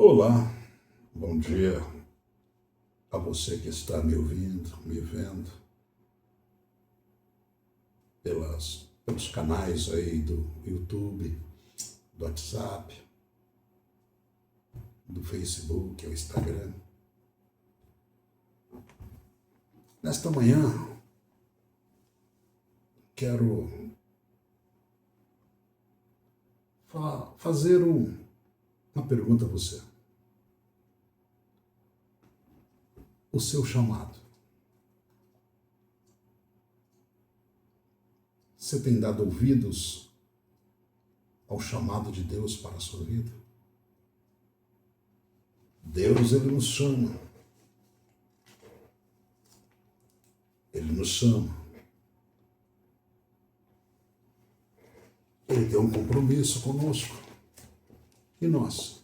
Olá, bom dia a você que está me ouvindo, me vendo pelos canais aí do YouTube, do WhatsApp, do Facebook, o Instagram. Nesta manhã, quero fazer uma pergunta a você. O seu chamado. Você tem dado ouvidos ao chamado de Deus para a sua vida? Deus, Ele nos chama. Ele nos chama. Ele tem um compromisso conosco. E nós?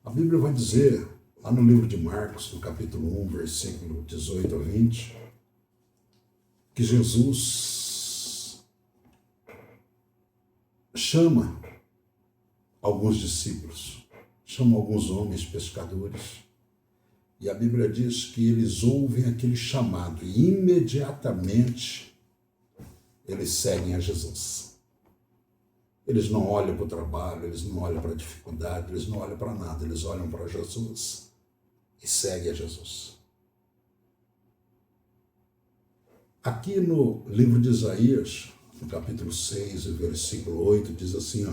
A Bíblia vai dizer, lá no livro de Marcos, no capítulo 1, versículo 18 a 20, que Jesus chama alguns discípulos, chama alguns homens pescadores, e a Bíblia diz que eles ouvem aquele chamado e imediatamente eles seguem a Jesus. Eles não olham para o trabalho, eles não olham para a dificuldade, eles não olham para nada, eles olham para Jesus e seguem a Jesus. Aqui no livro de Isaías, no capítulo 6, versículo 8, diz assim,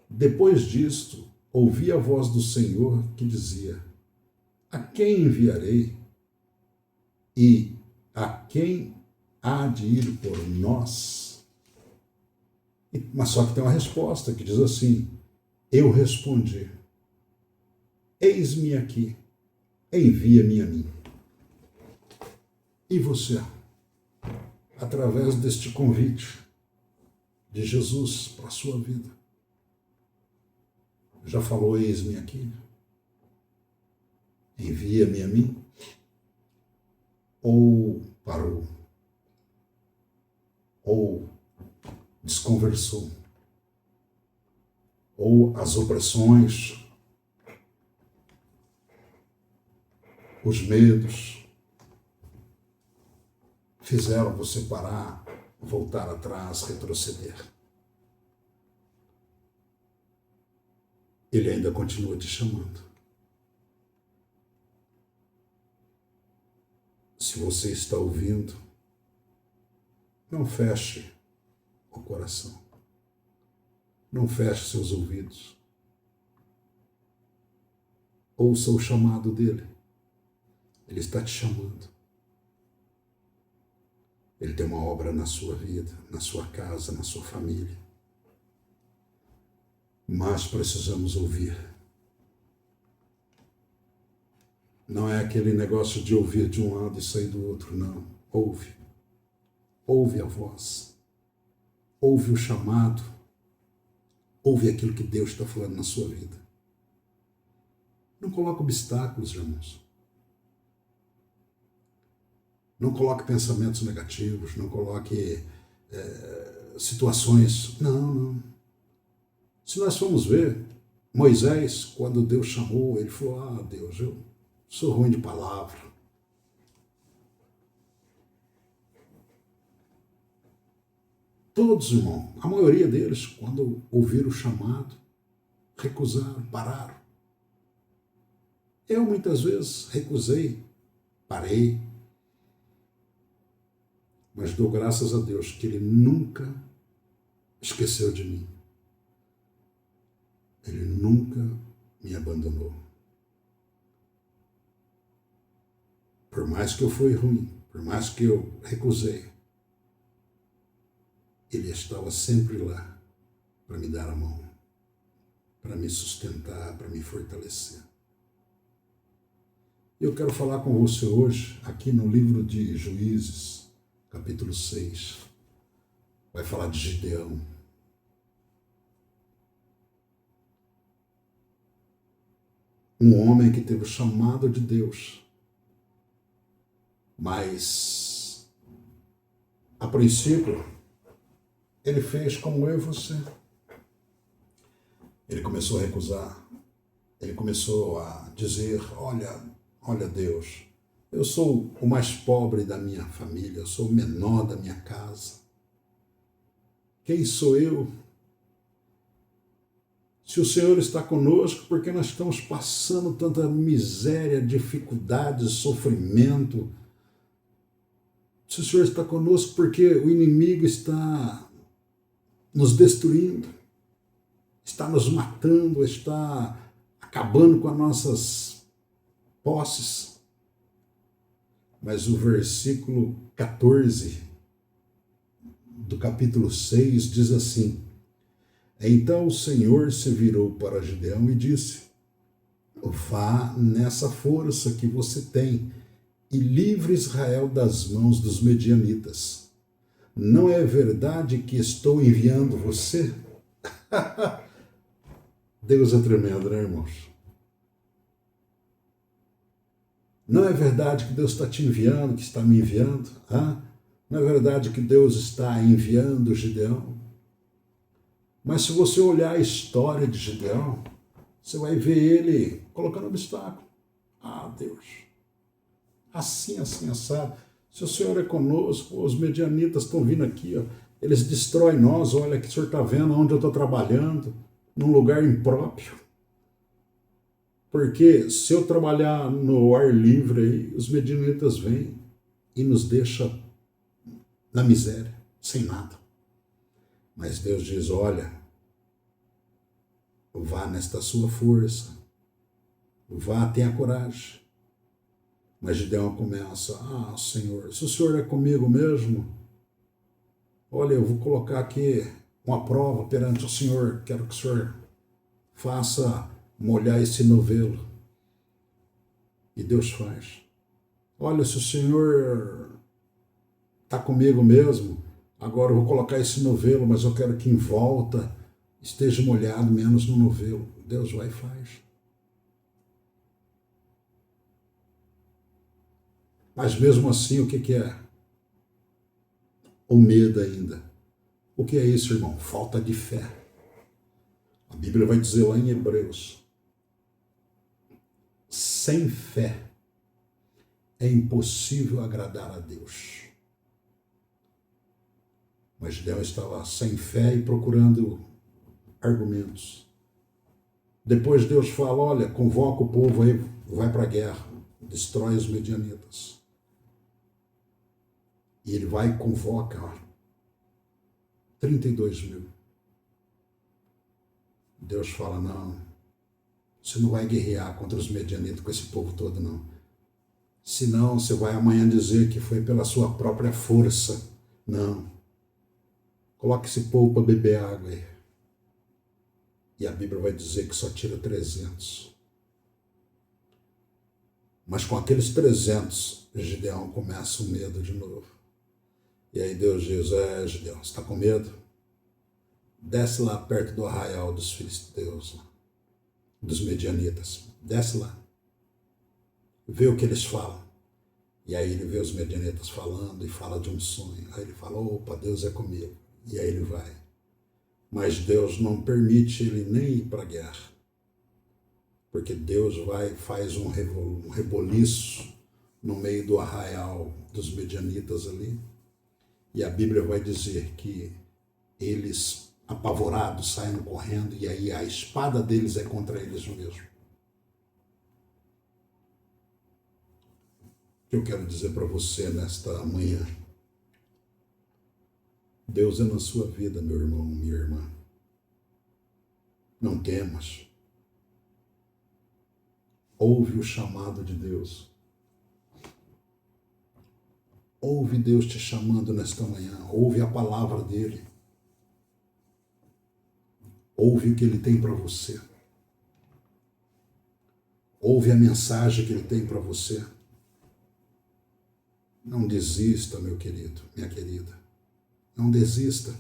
depois disto, ouvi a voz do Senhor que dizia, a quem enviarei? E a quem há de ir por nós? Mas só que tem uma resposta que diz assim, eu respondi, eis-me aqui, envia-me a mim. E você, através deste convite de Jesus para a sua vida, já falou, eis-me aqui, envia-me a mim? Ou parou? Ou desconversou? Ou as opressões, os medos, fizeram você parar, voltar atrás, retroceder? Ele ainda continua te chamando. Se você está ouvindo, não feche o coração. Não feche seus ouvidos. Ouça o chamado dele. Ele está te chamando. Ele tem uma obra na sua vida, na sua casa, na sua família. Mas precisamos ouvir. Não é aquele negócio de ouvir de um lado e sair do outro, não. Ouve. Ouve a voz. Ouve o chamado. Ouve aquilo que Deus está falando na sua vida. Não coloque obstáculos, irmãos. Não coloque pensamentos negativos, não coloque situações. Não. Se nós formos ver, Moisés, quando Deus chamou, ele falou, Deus, eu sou ruim de palavra. Todos, irmão, a maioria deles, quando ouviram o chamado, recusaram, pararam. Eu, muitas vezes, recusei, parei, mas dou graças a Deus que Ele nunca esqueceu de mim. Ele nunca me abandonou. Por mais que eu fui ruim, por mais que eu recusei, Ele estava sempre lá para me dar a mão, para me sustentar, para me fortalecer. Eu quero falar com você hoje, aqui no livro de Juízes, capítulo 6, vai falar de Gideão. Um homem que teve o chamado de Deus, mas, a princípio, ele fez como eu e você. Ele começou a recusar, ele começou a dizer, olha Deus, eu sou o mais pobre da minha família, eu sou o menor da minha casa. Quem sou eu? Se o Senhor está conosco, por que nós estamos passando tanta miséria, dificuldade, sofrimento? Se o Senhor está conosco, porque o inimigo está nos destruindo, está nos matando, está acabando com as nossas posses. Mas o versículo 14 do capítulo 6 diz assim: Então o Senhor se virou para Gideão e disse: Vá nessa força que você tem e livre Israel das mãos dos medianitas. Não é verdade que estou enviando você? Deus é tremendo, né, irmãos? Não é verdade que Deus está te enviando, que está me enviando? Não é verdade que Deus está enviando Gideão? Mas se você olhar a história de Gideão, você vai ver ele colocando obstáculo. Deus, assim, assado. Se o Senhor é conosco, os medianitas estão vindo aqui, ó, eles destroem nós, olha que o Senhor está vendo onde eu estou trabalhando, num lugar impróprio. Porque se eu trabalhar no ar livre, aí, os medianitas vêm e nos deixam na miséria, sem nada. Mas Deus diz, olha, vá nesta sua força, vá, tenha coragem. Mas Gideão começa, Senhor, se o Senhor é comigo mesmo, olha, eu vou colocar aqui uma prova perante o Senhor, quero que o Senhor faça molhar esse novelo. E Deus faz. Olha, se o Senhor está comigo mesmo, agora eu vou colocar esse novelo, mas eu quero que em volta esteja molhado menos no novelo. Deus vai e faz. Mas mesmo assim, o que é? O medo ainda. O que é isso, irmão? Falta de fé. A Bíblia vai dizer lá em Hebreus, sem fé é impossível agradar a Deus. Mas Gideão estava sem fé e procurando argumentos. Depois Deus fala, olha, convoca o povo aí, vai para a guerra, destrói os medianitas. E ele vai e convoca 32 mil. Deus fala, não, você não vai guerrear contra os medianitas com esse povo todo, não. Senão você vai amanhã dizer que foi pela sua própria força. Não. Coloque esse povo para beber água aí. E a Bíblia vai dizer que só tira 300. Mas com aqueles 300, Gideão começa o medo de novo. E aí Deus diz, Gideão, você está com medo? Desce lá perto do arraial dos filisteus, dos medianitas. Desce lá. Vê o que eles falam. E aí ele vê os medianitas falando e fala de um sonho. Aí ele fala, opa, Deus é comigo. E aí ele vai. Mas Deus não permite ele nem ir para a guerra. Porque Deus vai e faz um reboliço no meio do arraial dos medianitas ali. E a Bíblia vai dizer que eles, apavorados, saem correndo e aí a espada deles é contra eles mesmos. O que eu quero dizer para você nesta manhã? Deus é na sua vida, meu irmão, minha irmã. Não temas. Ouve o chamado de Deus. Ouve Deus te chamando nesta manhã. Ouve a palavra dele. Ouve o que ele tem para você. Ouve a mensagem que ele tem para você. Não desista, meu querido, minha querida. Não desista.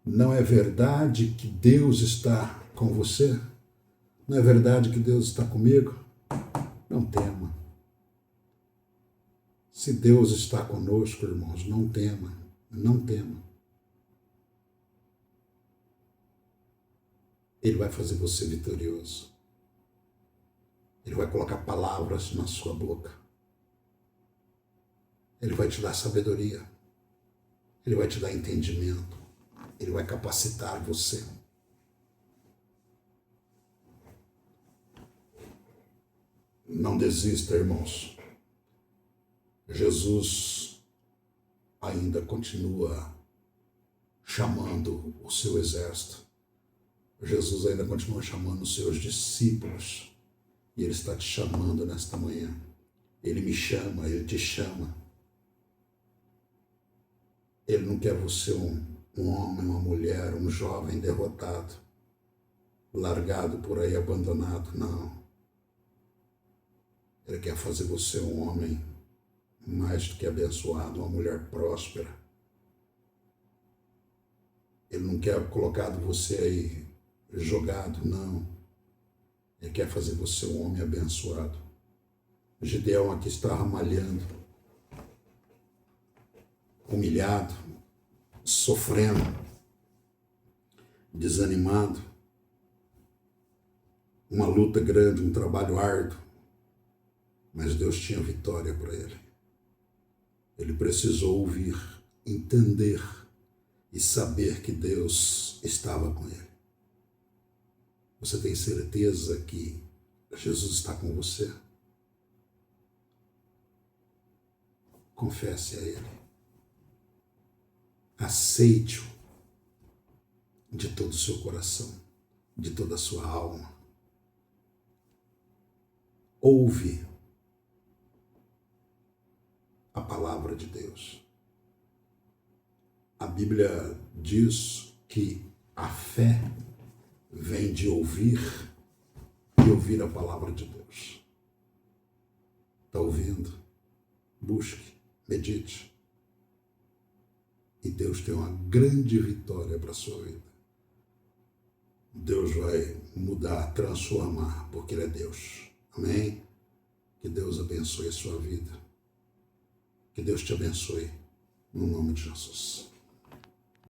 Não é verdade que Deus está com você? Não é verdade que Deus está comigo? Não tema. Se Deus está conosco, irmãos, não tema. Não tema. Ele vai fazer você vitorioso. Ele vai colocar palavras na sua boca. Ele vai te dar sabedoria. Ele vai te dar entendimento. Ele vai capacitar você. Não desista, irmãos. Jesus ainda continua chamando o seu exército. Jesus ainda continua chamando os seus discípulos. E Ele está te chamando nesta manhã. Ele me chama, Ele te chama. Ele não quer você um homem, uma mulher, um jovem derrotado, largado por aí, abandonado, não. Ele quer fazer você um homem mais do que abençoado, uma mulher próspera. Ele não quer colocar você aí jogado, não. Ele quer fazer você um homem abençoado. Gideão aqui estava malhando, humilhado, sofrendo, desanimado. Uma luta grande, um trabalho árduo. Mas Deus tinha vitória para ele. Ele precisou ouvir, entender e saber que Deus estava com ele. Você tem certeza que Jesus está com você? Confesse a Ele. Aceite-o de todo o seu coração, de toda a sua alma. Ouve a palavra de Deus. A Bíblia diz que a fé vem de ouvir e ouvir a palavra de Deus. Está ouvindo? Busque, medite. E Deus tem uma grande vitória para a sua vida. Deus vai mudar, transformar, porque Ele é Deus. Amém? Que Deus abençoe a sua vida. Que Deus te abençoe, no nome de Jesus.